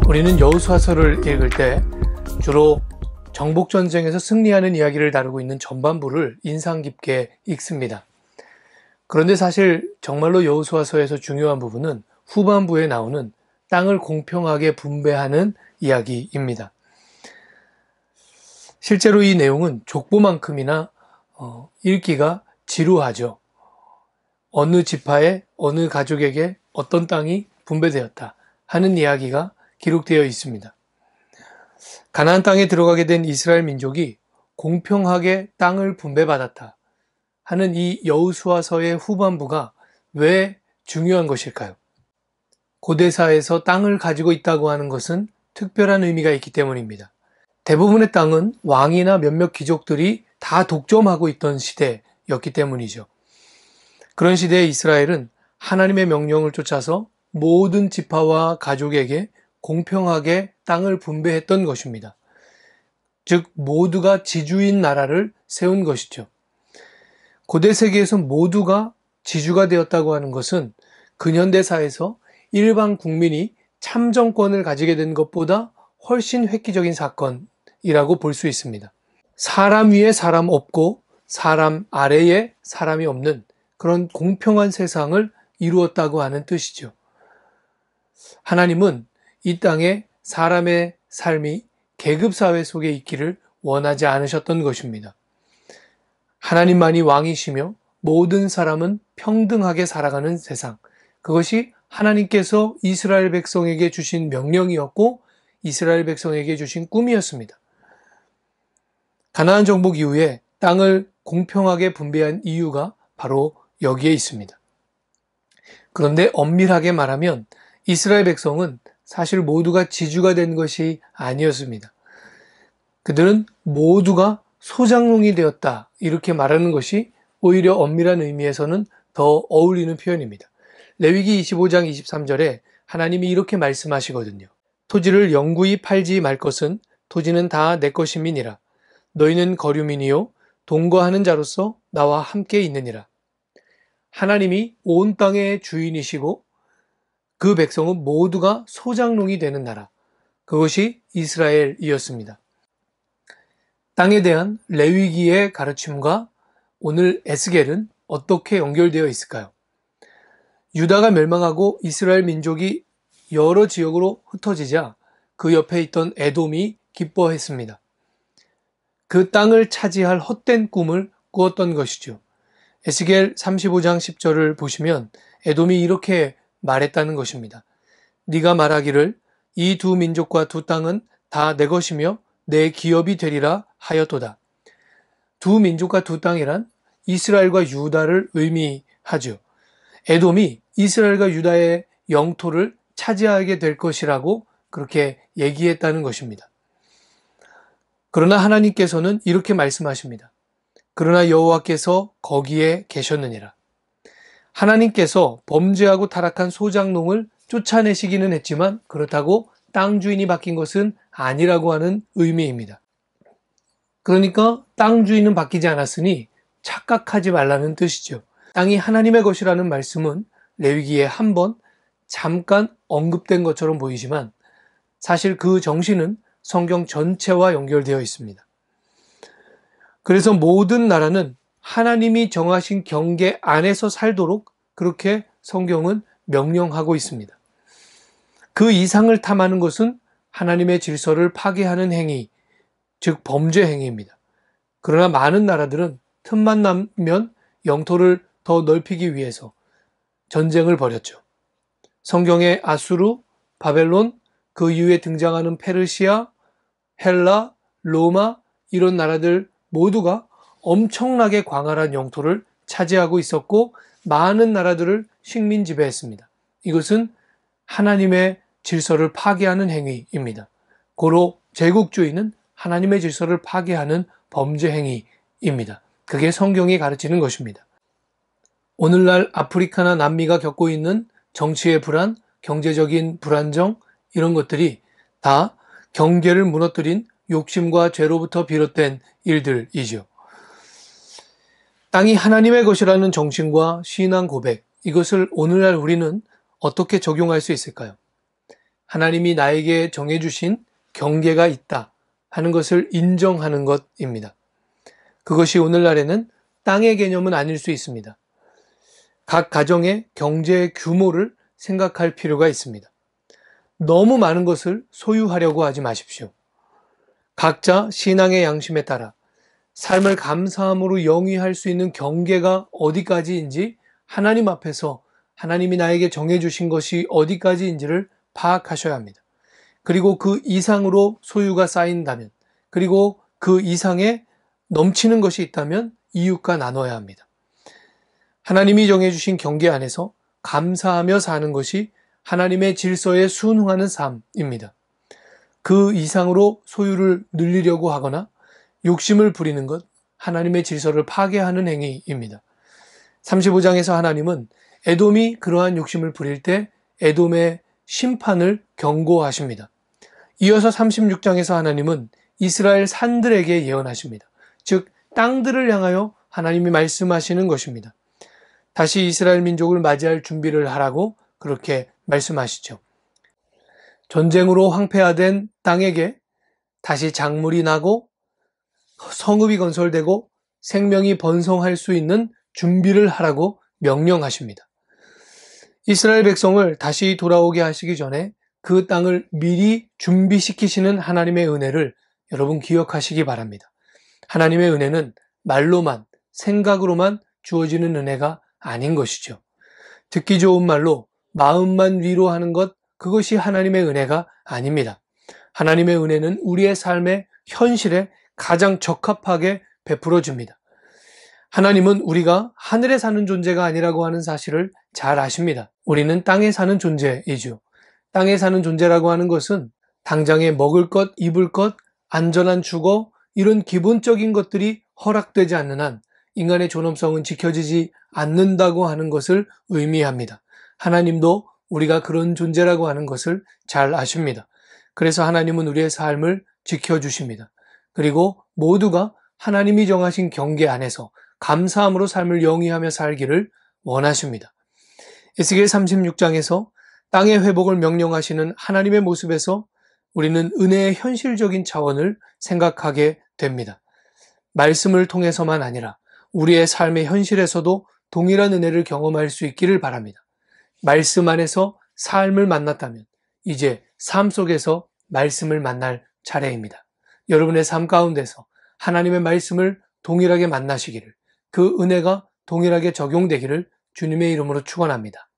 우리는 여호수아서를 읽을 때 주로 정복전쟁에서 승리하는 이야기를 다루고 있는 전반부를 인상 깊게 읽습니다. 그런데 사실 정말로 여호수아서에서 중요한 부분은 후반부에 나오는 땅을 공평하게 분배하는 이야기입니다. 실제로 이 내용은 족보만큼이나 읽기가 지루하죠. 어느 지파에 어느 가족에게 어떤 땅이 분배되었다 하는 이야기가 기록되어 있습니다. 가나안 땅에 들어가게 된 이스라엘 민족이 공평하게 땅을 분배받았다 하는 이 여호수아서의 후반부가 왜 중요한 것일까요? 고대사에서 땅을 가지고 있다고 하는 것은 특별한 의미가 있기 때문입니다. 대부분의 땅은 왕이나 몇몇 귀족들이 다 독점하고 있던 시대였기 때문이죠. 그런 시대에 이스라엘은 하나님의 명령을 쫓아서 모든 지파와 가족에게 공평하게 땅을 분배했던 것입니다. 즉 모두가 지주인 나라를 세운 것이죠. 고대 세계에서 모두가 지주가 되었다고 하는 것은 근현대사에서 일반 국민이 참정권을 가지게 된 것보다 훨씬 획기적인 사건이라고 볼 수 있습니다. 사람 위에 사람 없고 사람 아래에 사람이 없는 그런 공평한 세상을 이루었다고 하는 뜻이죠. 하나님은 이 땅에 사람의 삶이 계급사회 속에 있기를 원하지 않으셨던 것입니다. 하나님만이 왕이시며 모든 사람은 평등하게 살아가는 세상, 그것이 하나님께서 이스라엘 백성에게 주신 명령이었고 이스라엘 백성에게 주신 꿈이었습니다. 가나안 정복 이후에 땅을 공평하게 분배한 이유가 바로 여기에 있습니다. 그런데 엄밀하게 말하면 이스라엘 백성은 사실 모두가 지주가 된 것이 아니었습니다. 그들은 모두가 소장농이 되었다 이렇게 말하는 것이 오히려 엄밀한 의미에서는 더 어울리는 표현입니다. 레위기 25장 23절에 하나님이 이렇게 말씀하시거든요. 토지를 영구히 팔지 말 것은 토지는 다 내 것임이니라. 너희는 거류민이요 동거하는 자로서 나와 함께 있느니라. 하나님이 온 땅의 주인이시고 그 백성은 모두가 소장농이 되는 나라, 그것이 이스라엘이었습니다. 땅에 대한 레위기의 가르침과 오늘 에스겔은 어떻게 연결되어 있을까요? 유다가 멸망하고 이스라엘 민족이 여러 지역으로 흩어지자 그 옆에 있던 에돔이 기뻐했습니다. 그 땅을 차지할 헛된 꿈을 꾸었던 것이죠. 에스겔 35장 10절을 보시면 에돔이 이렇게 말했다는 것입니다. 네가 말하기를 이 두 민족과 두 땅은 다 내 것이며 내 기업이 되리라 하였도다. 두 민족과 두 땅이란 이스라엘과 유다를 의미하죠. 에돔이 이스라엘과 유다의 영토를 차지하게 될 것이라고 그렇게 얘기했다는 것입니다. 그러나 하나님께서는 이렇게 말씀하십니다. 그러나 여호와께서 거기에 계셨느니라. 하나님께서 범죄하고 타락한 소장농을 쫓아내시기는 했지만 그렇다고 땅 주인이 바뀐 것은 아니라고 하는 의미입니다. 그러니까 땅 주인은 바뀌지 않았으니 착각하지 말라는 뜻이죠. 땅이 하나님의 것이라는 말씀은 레위기에 한 번 잠깐 언급된 것처럼 보이지만 사실 그 정신은 성경 전체와 연결되어 있습니다. 그래서 모든 나라는 하나님이 정하신 경계 안에서 살도록 그렇게 성경은 명령하고 있습니다. 그 이상을 탐하는 것은 하나님의 질서를 파괴하는 행위, 즉 범죄 행위입니다. 그러나 많은 나라들은 틈만 나면 영토를 더 넓히기 위해서 전쟁을 벌였죠. 성경의 아수르, 바벨론, 그 이후에 등장하는 페르시아, 헬라, 로마 이런 나라들 모두가 엄청나게 광활한 영토를 차지하고 있었고 많은 나라들을 식민 지배했습니다. 이것은 하나님의 질서를 파괴하는 행위입니다. 고로 제국주의는 하나님의 질서를 파괴하는 범죄 행위입니다. 그게 성경이 가르치는 것입니다. 오늘날 아프리카나 남미가 겪고 있는 정치의 불안, 경제적인 불안정, 이런 것들이 다 경계를 무너뜨린 욕심과 죄로부터 비롯된 일들이죠. 땅이 하나님의 것이라는 정신과 신앙 고백, 이것을 오늘날 우리는 어떻게 적용할 수 있을까요? 하나님이 나에게 정해주신 경계가 있다 하는 것을 인정하는 것입니다. 그것이 오늘날에는 땅의 개념은 아닐 수 있습니다. 각 가정의 경제의 규모를 생각할 필요가 있습니다. 너무 많은 것을 소유하려고 하지 마십시오. 각자 신앙의 양심에 따라 삶을 감사함으로 영위할 수 있는 경계가 어디까지인지 하나님 앞에서 하나님이 나에게 정해주신 것이 어디까지인지를 파악하셔야 합니다. 그리고 그 이상으로 소유가 쌓인다면, 그리고 그 이상에 넘치는 것이 있다면 이웃과 나눠야 합니다. 하나님이 정해주신 경계 안에서 감사하며 사는 것이 하나님의 질서에 순응하는 삶입니다. 그 이상으로 소유를 늘리려고 하거나 욕심을 부리는 것, 하나님의 질서를 파괴하는 행위입니다. 35장에서 하나님은 에돔이 그러한 욕심을 부릴 때 에돔의 심판을 경고하십니다. 이어서 36장에서 하나님은 이스라엘 산들에게 예언하십니다. 즉 땅들을 향하여 하나님이 말씀하시는 것입니다. 다시 이스라엘 민족을 맞이할 준비를 하라고 그렇게 말씀하시죠. 전쟁으로 황폐화된 땅에게 다시 작물이 나고 성읍이 건설되고 생명이 번성할 수 있는 준비를 하라고 명령하십니다. 이스라엘 백성을 다시 돌아오게 하시기 전에 그 땅을 미리 준비시키시는 하나님의 은혜를 여러분 기억하시기 바랍니다. 하나님의 은혜는 말로만, 생각으로만 주어지는 은혜가 아닌 것이죠. 듣기 좋은 말로 마음만 위로하는 것, 그것이 하나님의 은혜가 아닙니다. 하나님의 은혜는 우리의 삶의 현실에 가장 적합하게 베풀어 줍니다. 하나님은 우리가 하늘에 사는 존재가 아니라고 하는 사실을 잘 아십니다. 우리는 땅에 사는 존재이죠. 땅에 사는 존재라고 하는 것은 당장에 먹을 것, 입을 것, 안전한 주거, 이런 기본적인 것들이 허락되지 않는 한 인간의 존엄성은 지켜지지 않는다고 하는 것을 의미합니다. 하나님도 우리가 그런 존재라고 하는 것을 잘 아십니다. 그래서 하나님은 우리의 삶을 지켜주십니다. 그리고 모두가 하나님이 정하신 경계 안에서 감사함으로 삶을 영위하며 살기를 원하십니다. 에스겔 36장에서 땅의 회복을 명령하시는 하나님의 모습에서 우리는 은혜의 현실적인 차원을 생각하게 됩니다. 말씀을 통해서만 아니라 우리의 삶의 현실에서도 동일한 은혜를 경험할 수 있기를 바랍니다. 말씀 안에서 삶을 만났다면 이제 삶 속에서 말씀을 만날 차례입니다. 여러분의 삶 가운데서 하나님의 말씀을 동일하게 만나시기를, 그 은혜가 동일하게 적용되기를 주님의 이름으로 축원합니다.